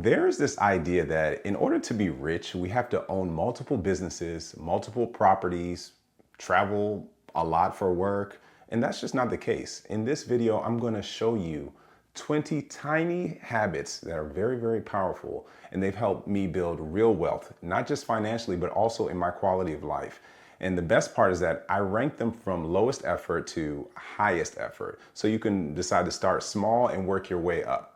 there's this idea that in order to be rich, we have to own multiple businesses, multiple properties, travel a lot for work, and that's just not the case. In this video, I'm going to show you 20 tiny habits that are very, very powerful, and they've helped me build real wealth, not just financially, but also in my quality of life. And the best part is that I rank them from lowest effort to highest effort. So you can decide to start small and work your way up.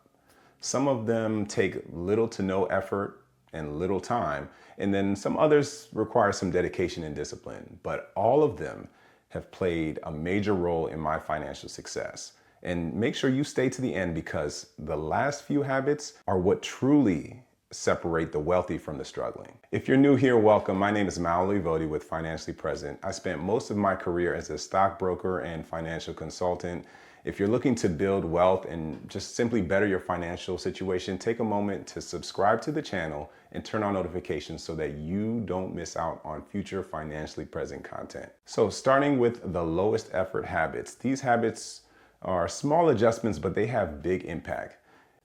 Some of them take little to no effort and little time, and then some others require some dedication and discipline. But all of them have played a major role in my financial success. And make sure you stay to the end, because the last few habits are what truly separate the wealthy from the struggling. If you're new here, welcome. My name is Maoli Vodi with Financially Present. I spent most of my career as a stockbroker and financial consultant. If you're looking to build wealth and just simply better your financial situation, take a moment to subscribe to the channel and turn on notifications so that you don't miss out on future Financially Present content. So starting with the lowest effort habits. These habits are small adjustments, but they have big impact.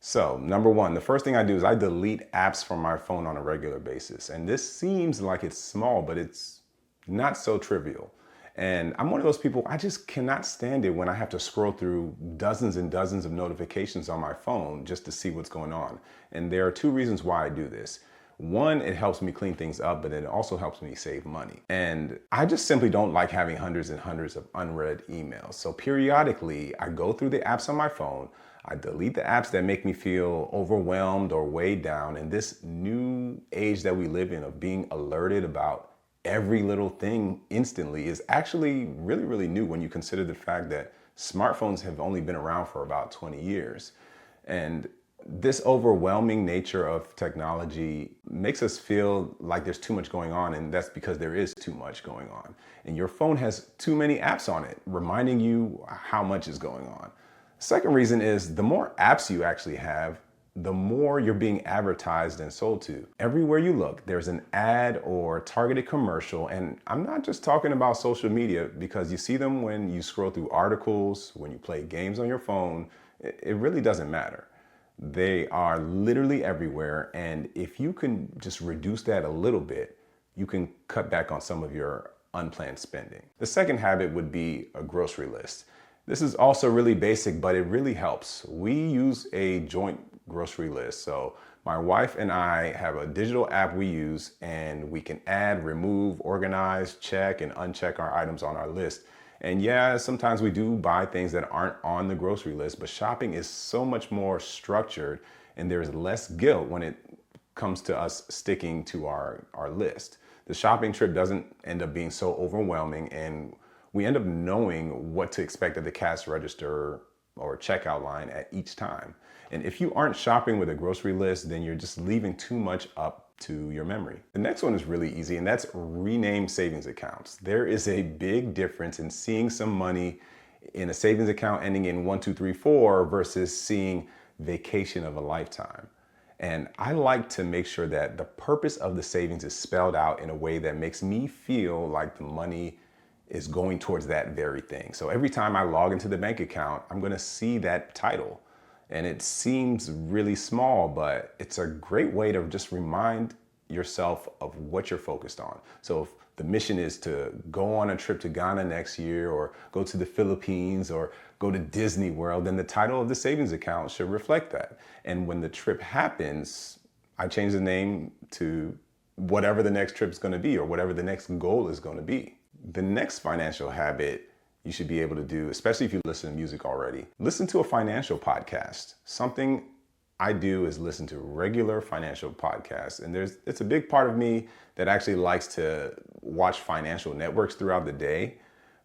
So number one, the first thing I do is I delete apps from my phone on a regular basis. And this seems like it's small, but it's not so trivial. And I'm one of those people, I just cannot stand it when I have to scroll through dozens and dozens of notifications on my phone just to see what's going on. And there are two reasons why I do this. One, it helps me clean things up, but it also helps me save money. And I just simply don't like having hundreds and hundreds of unread emails. So periodically, I go through the apps on my phone, I delete the apps that make me feel overwhelmed or weighed down. And this new age that we live in of being alerted about every little thing instantly is actually really, really new when you consider the fact that smartphones have only been around for about 20 years. And this overwhelming nature of technology makes us feel like there's too much going on, and that's because there is too much going on. And your phone has too many apps on it, reminding you how much is going on. Second reason is the more apps you actually have, the more you're being advertised and sold to. Everywhere you look, there's an ad or targeted commercial. And I'm not just talking about social media, because you see them when you scroll through articles, when you play games on your phone. It really doesn't matter. They are literally everywhere. And if you can just reduce that a little bit, you can cut back on some of your unplanned spending. The second habit would be a grocery list. This is also really basic, but it really helps. We use a joint grocery list. So my wife and I have a digital app we use, and we can add, remove, organize, check, and uncheck our items on our list. And yeah, sometimes we do buy things that aren't on the grocery list, but shopping is so much more structured, and there's less guilt when it comes to us sticking to our list. The shopping trip doesn't end up being so overwhelming, and we end up knowing what to expect at the cash register or checkout line at each time. And if you aren't shopping with a grocery list, then you're just leaving too much up to your memory. The next one is really easy, and that's rename savings accounts. There is a big difference in seeing some money in a savings account ending in 1234 versus seeing vacation of a lifetime. And I like to make sure that the purpose of the savings is spelled out in a way that makes me feel like the money is going towards that very thing. So every time I log into the bank account, I'm gonna see that title. And it seems really small, but it's a great way to just remind yourself of what you're focused on. So if the mission is to go on a trip to Ghana next year, or go to the Philippines, or go to Disney World, then the title of the savings account should reflect that. And when the trip happens, I change the name to whatever the next trip is gonna be, or whatever the next goal is gonna be. The next financial habit you should be able to do, especially if you listen to music already, listen to a financial podcast. Something I do is listen to regular financial podcasts. And it's a big part of me that actually likes to watch financial networks throughout the day.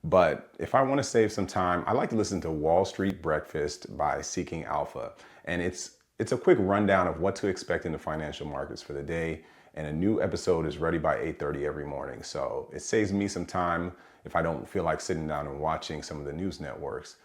But if I want to save some time, I like to listen to Wall Street Breakfast by Seeking Alpha. And it's a quick rundown of what to expect in the financial markets for the day. And a new episode is ready by 8:30 every morning. So it saves me some time if I don't feel like sitting down and watching some of the news networks.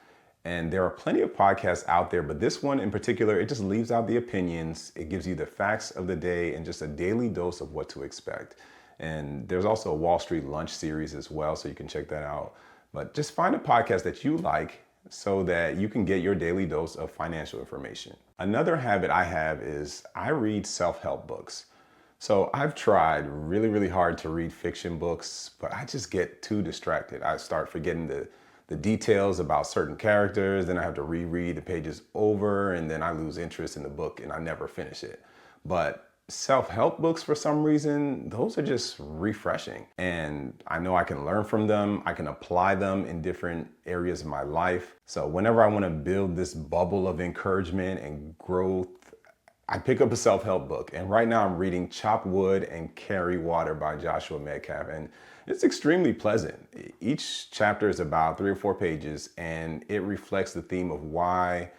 And there are plenty of podcasts out there, but this one in particular, it just leaves out the opinions. It gives you the facts of the day and just a daily dose of what to expect. And there's also a Wall Street Lunch series as well, so you can check that out. But just find a podcast that you like, so that you can get your daily dose of financial information. Another habit I have is I read self-help books. So I've tried really, really hard to read fiction books, but I just get too distracted. I start forgetting the details about certain characters, then I have to reread the pages over, and then I lose interest in the book and I never finish it. But self-help books, for some reason, those are just refreshing. And I know I can learn from them. I can apply them in different areas of my life. So whenever I want to build this bubble of encouragement and growth, I pick up a self-help book, and right now I'm reading Chop Wood and Carry Water by Joshua Medcalf, and it's extremely pleasant. Each chapter is about 3 or 4 pages, and it reflects the theme of why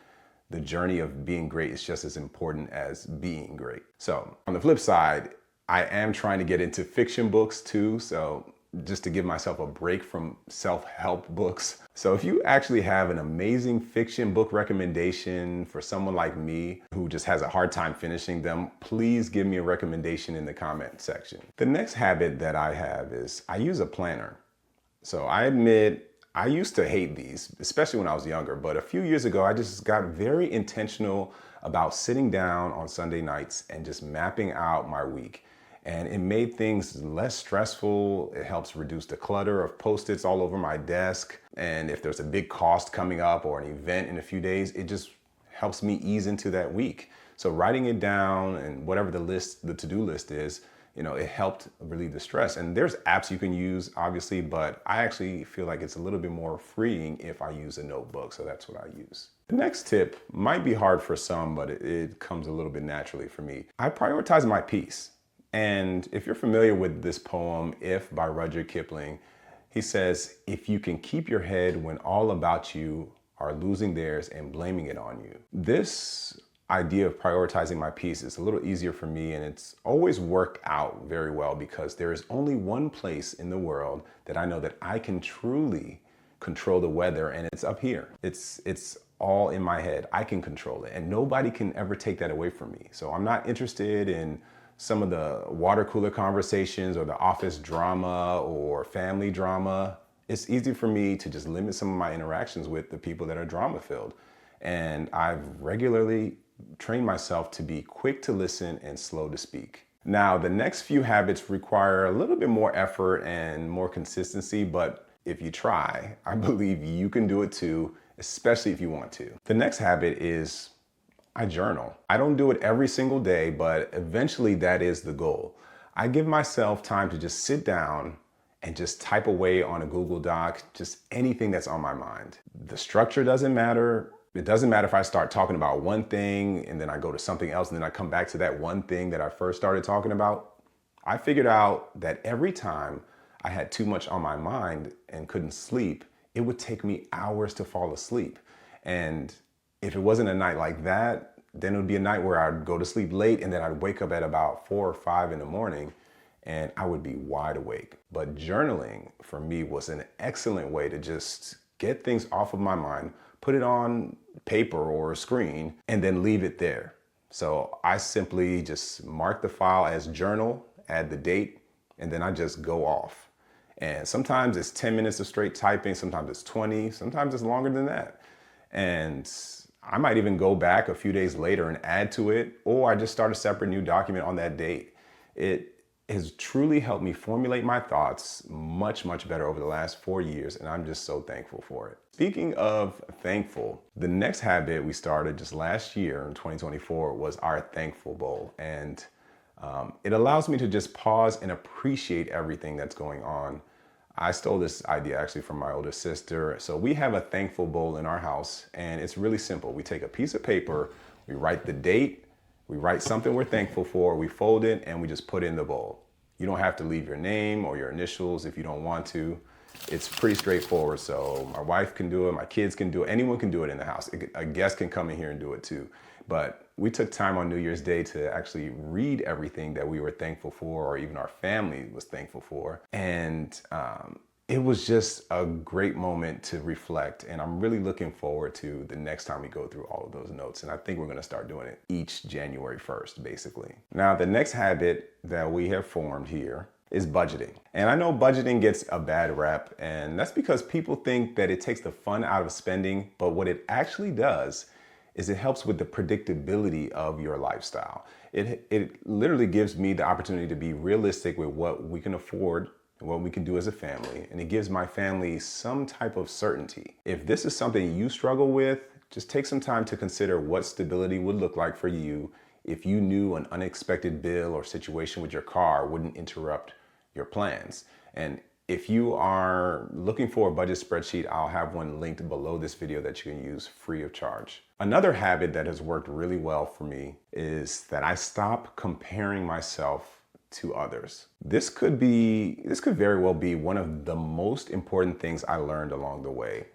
the journey of being great is just as important as being great. So on the flip side, I am trying to get into fiction books too, so just to give myself a break from self-help books. So if you actually have an amazing fiction book recommendation for someone like me who just has a hard time finishing them, please give me a recommendation in the comment section. The next habit that I have is I use a planner. So I admit I used to hate these, especially when I was younger, but a few years ago, I just got very intentional about sitting down on Sunday nights and just mapping out my week. And it made things less stressful. It helps reduce the clutter of Post-its all over my desk. And if there's a big cost coming up or an event in a few days, it just helps me ease into that week. So writing it down and whatever the to-do list is, it helped relieve the stress. And there's apps you can use, obviously, but I actually feel like it's a little bit more freeing if I use a notebook. So that's what I use. The next tip might be hard for some, but it comes a little bit naturally for me. I prioritize my peace. And if you're familiar with this poem, If by Rudyard Kipling, he says, if you can keep your head when all about you are losing theirs and blaming it on you. This idea of prioritizing my peace is a little easier for me, and it's always worked out very well because there is only one place in the world that I know that I can truly control the weather, and it's up here. It's all in my head. I can control it, and nobody can ever take that away from me. So I'm not interested in some of the water cooler conversations or the office drama or family drama. It's easy for me to just limit some of my interactions with the people that are drama filled. And I've regularly trained myself to be quick to listen and slow to speak. Now, the next few habits require a little bit more effort and more consistency, but if you try, I believe you can do it too, especially if you want to. The next habit is I journal. I don't do it every single day, but eventually that is the goal. I give myself time to just sit down and just type away on a Google Doc, just anything that's on my mind. The structure doesn't matter. It doesn't matter if I start talking about one thing and then I go to something else and then I come back to that one thing that I first started talking about. I figured out that every time I had too much on my mind and couldn't sleep, it would take me hours to fall asleep. And if it wasn't a night like that, then it would be a night where I'd go to sleep late and then I'd wake up at about 4 or 5 in the morning and I would be wide awake. But journaling for me was an excellent way to just get things off of my mind, put it on paper or a screen, and then leave it there. So I simply just mark the file as journal, add the date, and then I just go off. And sometimes it's 10 minutes of straight typing, sometimes it's 20, sometimes it's longer than that. And I might even go back a few days later and add to it, or I just start a separate new document on that date. It has truly helped me formulate my thoughts much, much better over the last 4 years, and I'm just so thankful for it. Speaking of thankful, the next habit we started just last year in 2024 was our Thankful Bowl, and it allows me to just pause and appreciate everything that's going on. I stole this idea actually from my older sister. So we have a Thankful Bowl in our house, and it's really simple. We take a piece of paper, we write the date, we write something we're thankful for, we fold it, and we just put it in the bowl. You don't have to leave your name or your initials if you don't want to. It's pretty straightforward. So my wife can do it, my kids can do it, anyone can do it in the house. A guest can come in here and do it too. But we took time on New Year's Day to actually read everything that we were thankful for, or even our family was thankful for. And it was just a great moment to reflect. And I'm really looking forward to the next time we go through all of those notes. And I think we're going to start doing it each January 1st, basically. Now, the next habit that we have formed here is budgeting. And I know budgeting gets a bad rep, and that's because people think that it takes the fun out of spending, but what it actually does is it helps with the predictability of your lifestyle. It literally gives me the opportunity to be realistic with what we can afford and what we can do as a family, and it gives my family some type of certainty. If this is something you struggle with, just take some time to consider what stability would look like for you if you knew an unexpected bill or situation with your car wouldn't interrupt your plans. And if you are looking for a budget spreadsheet, I'll have one linked below this video that you can use free of charge. Another habit that has worked really well for me is that I stop comparing myself to others. This could very well be one of the most important things I learned along the way.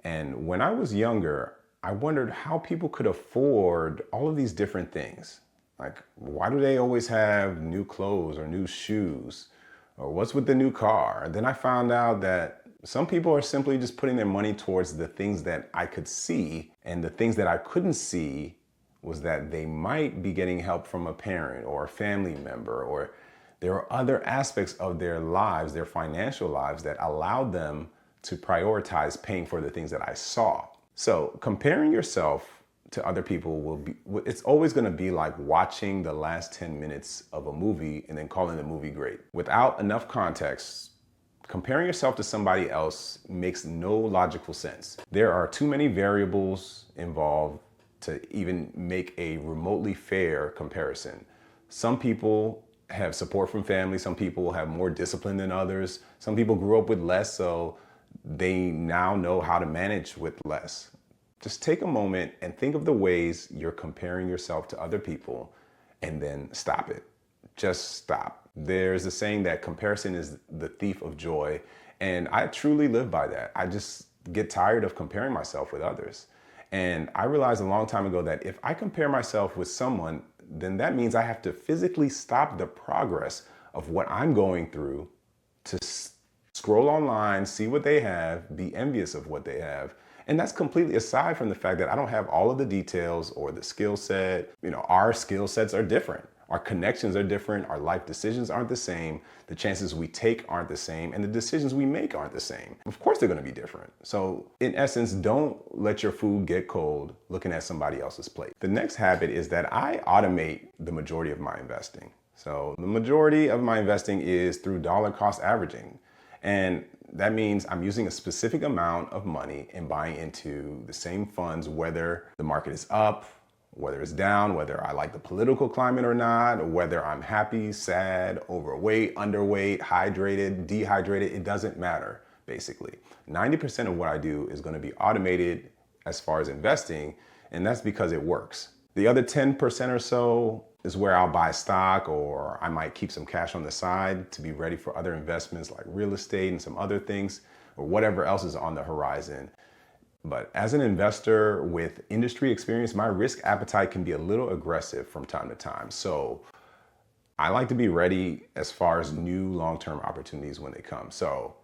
And when I was younger, I wondered how people could afford all of these different things. Like, why do they always have new clothes or new shoes? Or what's with the new car? And then I found out that some people are simply just putting their money towards the things that I could see, and the things that I couldn't see was that they might be getting help from a parent or a family member, or there are other aspects of their lives, their financial lives, that allowed them to prioritize paying for the things that I saw. So comparing yourself to other people it's always going to be like watching the last 10 minutes of a movie and then calling the movie great. Without enough context, comparing yourself to somebody else makes no logical sense. There are too many variables involved to even make a remotely fair comparison. Some people have support from family, some people have more discipline than others, some people grew up with less, so they now know how to manage with less. Just take a moment and think of the ways you're comparing yourself to other people, and then stop it. Just stop. There's a saying that comparison is the thief of joy, and I truly live by that. I just get tired of comparing myself with others. And I realized a long time ago that if I compare myself with someone, then that means I have to physically stop the progress of what I'm going through to scroll online, see what they have, be envious of what they have. And that's completely aside from the fact that I don't have all of the details or the skill set. Our skill sets are different. Our connections are different. Our life decisions aren't the same. The chances we take aren't the same. And the decisions we make aren't the same. Of course, they're going to be different. So in essence, don't let your food get cold looking at somebody else's plate. The next habit is that I automate the majority of my investing. So the majority of my investing is through dollar cost averaging. And that means I'm using a specific amount of money and buying into the same funds, whether the market is up, whether it's down, whether I like the political climate or not, whether I'm happy, sad, overweight, underweight, hydrated, dehydrated, it doesn't matter, basically. 90% of what I do is going to be automated as far as investing, and that's because it works. The other 10% or so is where I'll buy stock, or I might keep some cash on the side to be ready for other investments like real estate and some other things, or whatever else is on the horizon. But as an investor with industry experience, my risk appetite can be a little aggressive from time to time. So I like to be ready as far as new long-term opportunities when they come. So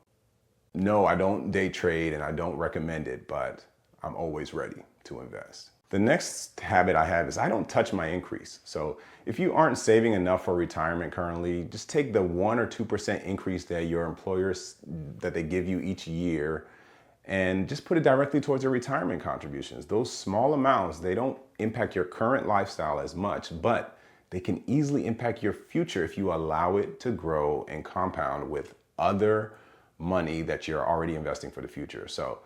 no, I don't day trade and I don't recommend it, but I'm always ready to invest. The next habit I have is I don't touch my increase. So if you aren't saving enough for retirement currently, just take the 1 or 2% increase that your employers, that they give you each year, and just put it directly towards your retirement contributions. Those small amounts, they don't impact your current lifestyle as much, but they can easily impact your future if you allow it to grow and compound with other money that you're already investing for the future. So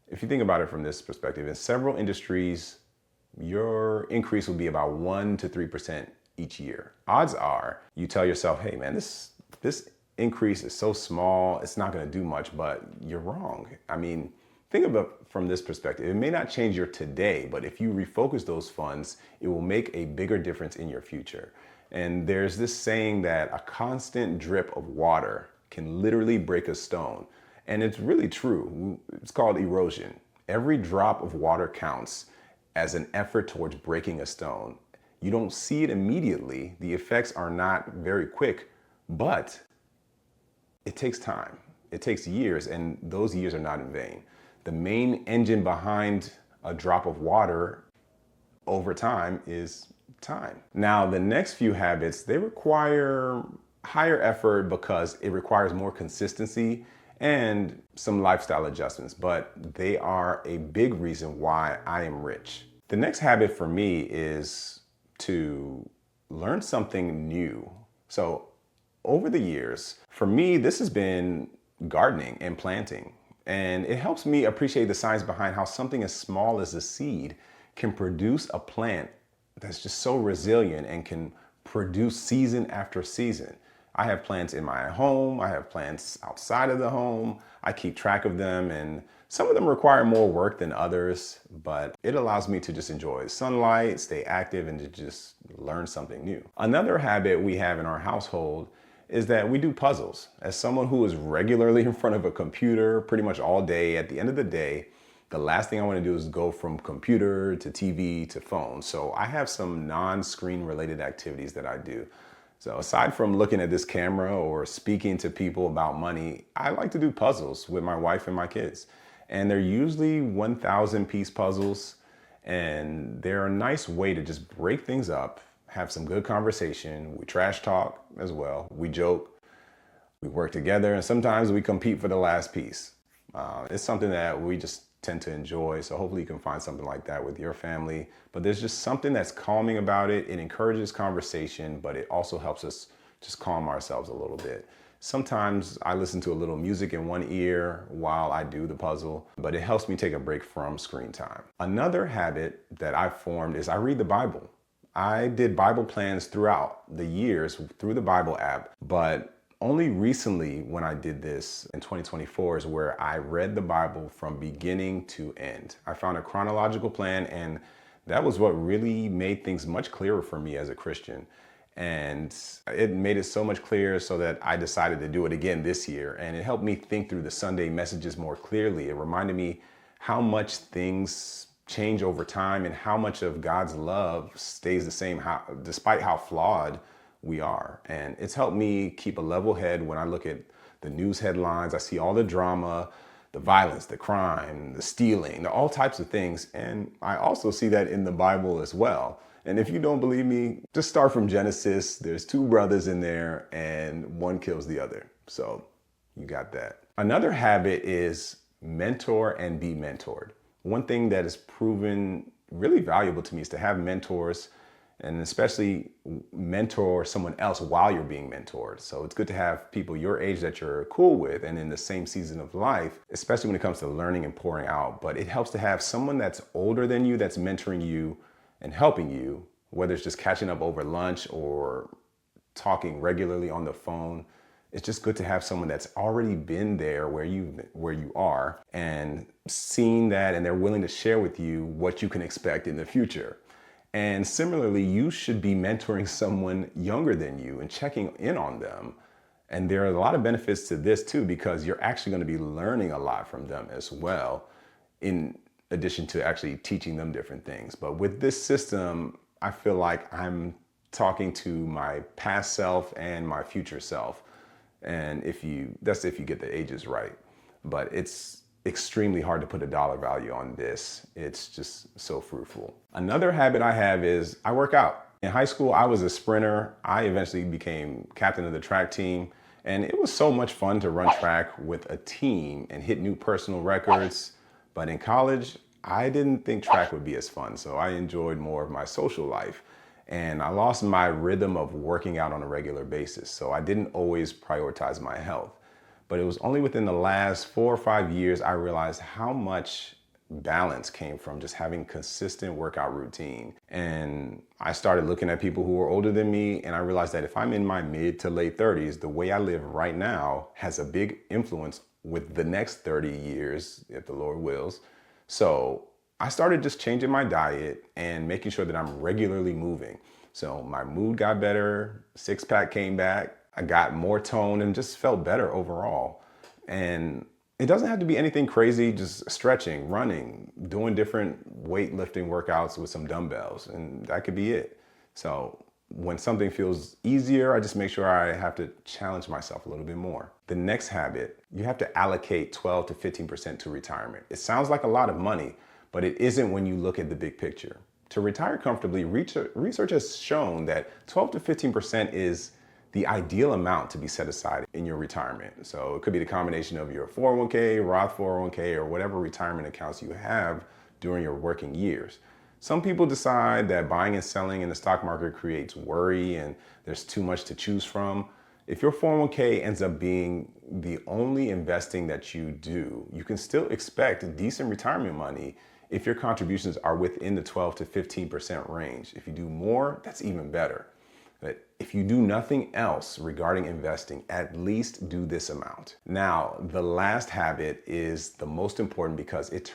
if you think about it from this perspective, in several industries, your increase will be about 1 to 3% each year. Odds are you tell yourself, hey man, this increase is so small, it's not going to do much, but you're wrong. I mean, think of it from this perspective. It may not change your today, but if you refocus those funds, it will make a bigger difference in your future. And there's this saying that a constant drip of water can literally break a stone. And it's really true. It's called erosion. Every drop of water counts as an effort towards breaking a stone. You don't see it immediately. The effects are not very quick, but it takes time. It takes years, and those years are not in vain. The main engine behind a drop of water over time is time. Now, the next few habits, they require higher effort because it requires more consistency and some lifestyle adjustments, but they are a big reason why I am rich. The next habit for me is to learn something new. So over the years, for me, this has been gardening and planting. And it helps me appreciate the science behind how something as small as a seed can produce a plant that's just so resilient and can produce season after season. I have plants in my home, I have plants outside of the home. I keep track of them, and some of them require more work than others, but it allows me to just enjoy sunlight, stay active, and to just learn something new. Another habit we have in our household is that we do puzzles. As someone who is regularly in front of a computer pretty much all day, at the end of the day, the last thing I want to do is go from computer to TV to phone. So I have some non-screen related activities that I do. So aside from looking at this camera or speaking to people about money, I like to do puzzles with my wife and my kids. And they're usually 1,000 piece puzzles. And they're a nice way to just break things up, have some good conversation. We trash talk as well. We joke, we work together, and sometimes we compete for the last piece. It's something that we just tend to enjoy. So hopefully you can find something like that with your family. But there's just something that's calming about it. It encourages conversation, but it also helps us just calm ourselves a little bit. Sometimes I listen to a little music in one ear while I do the puzzle, but it helps me take a break from screen time. Another habit that I've formed is I read the Bible. I did Bible plans throughout the years through the Bible app, but only recently when I did this in 2024 is where I read the Bible from beginning to end. I found a chronological plan, and that was what really made things much clearer for me as a Christian. And it made it so much clearer so that I decided to do it again this year. And it helped me think through the Sunday messages more clearly. It reminded me how much things change over time and how much of God's love stays the same despite how flawed we are. And it's helped me keep a level head when I look at the news headlines. I see all the drama, the violence, the crime, the stealing, all types of things. And I also see that in the Bible as well. And if you don't believe me, just start from Genesis. There's two brothers in there and one kills the other. So you got that. Another habit is mentor and be mentored. One thing that has proven really valuable to me is to have mentors, and especially mentor someone else while you're being mentored. So it's good to have people your age that you're cool with and in the same season of life, especially when it comes to learning and pouring out. But it helps to have someone that's older than you that's mentoring you and helping you, whether it's just catching up over lunch or talking regularly on the phone. It's just good to have someone that's already been there where you are and seeing that, and they're willing to share with you what you can expect in the future. And similarly, you should be mentoring someone younger than you and checking in on them. And there are a lot of benefits to this too, because you're actually going to be learning a lot from them as well, in addition to actually teaching them different things. But with this system, I feel like I'm talking to my past self and my future self. And that's if you get the ages right. But it's extremely hard to put a dollar value on this. It's just so fruitful. Another habit I have is I work out. In high school, I was a sprinter. I eventually became captain of the track team. And it was so much fun to run track with a team and hit new personal records. But in college, I didn't think track would be as fun. So I enjoyed more of my social life. And I lost my rhythm of working out on a regular basis. So I didn't always prioritize my health. But it was only within the last 4 or 5 years I realized how much balance came from just having consistent workout routine. And I started looking at people who were older than me, and I realized that if I'm in my mid to late 30s, the way I live right now has a big influence with the next 30 years, if the Lord wills. So I started just changing my diet and making sure that I'm regularly moving. So my mood got better, six-pack came back, I got more tone and just felt better overall. And it doesn't have to be anything crazy, just stretching, running, doing different weightlifting workouts with some dumbbells, and that could be it. So when something feels easier, I just make sure I have to challenge myself a little bit more. The next habit, you have to allocate 12 to 15% to retirement. It sounds like a lot of money, but it isn't when you look at the big picture. To retire comfortably, research has shown that 12 to 15% is the ideal amount to be set aside in your retirement. So it could be the combination of your 401k, Roth 401k, or whatever retirement accounts you have during your working years. Some people decide that buying and selling in the stock market creates worry and there's too much to choose from. If your 401k ends up being the only investing that you do, you can still expect decent retirement money if your contributions are within the 12 to 15% range. If you do more, that's even better. But if you do nothing else regarding investing, at least do this amount. Now, the last habit is the most important because it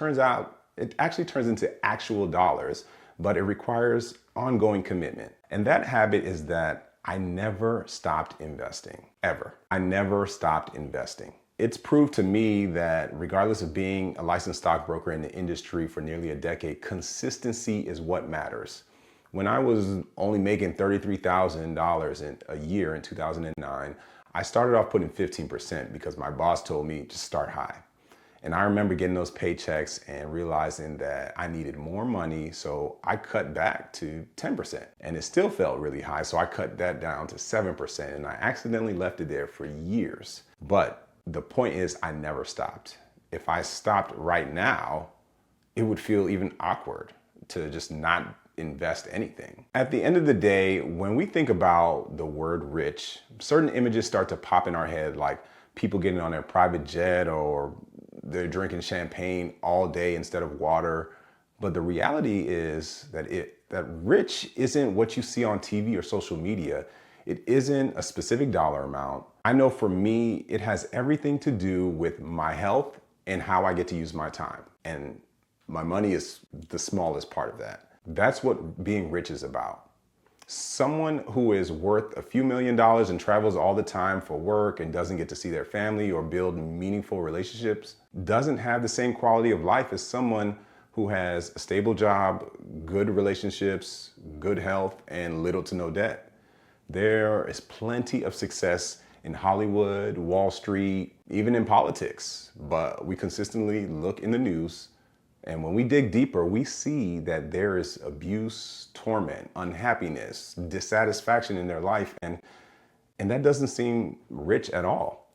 actually turns into actual dollars, but it requires ongoing commitment. And that habit is that I never stopped investing, ever. I never stopped investing. It's proved to me that regardless of being a licensed stockbroker in the industry for nearly a decade, consistency is what matters. When I was only making $33,000 in a year in 2009, I started off putting 15% because my boss told me to start high. And I remember getting those paychecks and realizing that I needed more money, so I cut back to 10%. And it still felt really high, so I cut that down to 7%, and I accidentally left it there for years. But the point is, I never stopped. If I stopped right now, it would feel even awkward to just not invest anything. At the end of the day, when we think about the word rich, certain images start to pop in our head, like people getting on their private jet or they're drinking champagne all day instead of water. But the reality is that rich isn't what you see on TV or social media. It isn't a specific dollar amount. I know for me, it has everything to do with my health and how I get to use my time. And my money is the smallest part of that. That's what being rich is about. Someone who is worth a few $1,000,000 and travels all the time for work and doesn't get to see their family or build meaningful relationships doesn't have the same quality of life as someone who has a stable job, good relationships, good health, and little to no debt. There is plenty of success in Hollywood, Wall Street, even in politics, but we consistently look in the news, and when we dig deeper, we see that there is abuse, torment, unhappiness, dissatisfaction in their life, and that doesn't seem rich at all.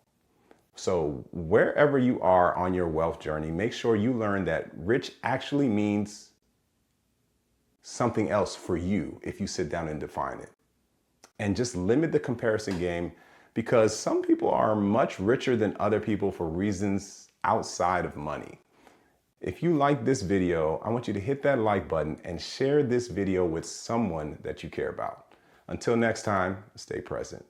So wherever you are on your wealth journey, make sure you learn that rich actually means something else for you if you sit down and define it. And just limit the comparison game, because some people are much richer than other people for reasons outside of money. If you like this video, I want you to hit that like button and share this video with someone that you care about. Until next time, stay present.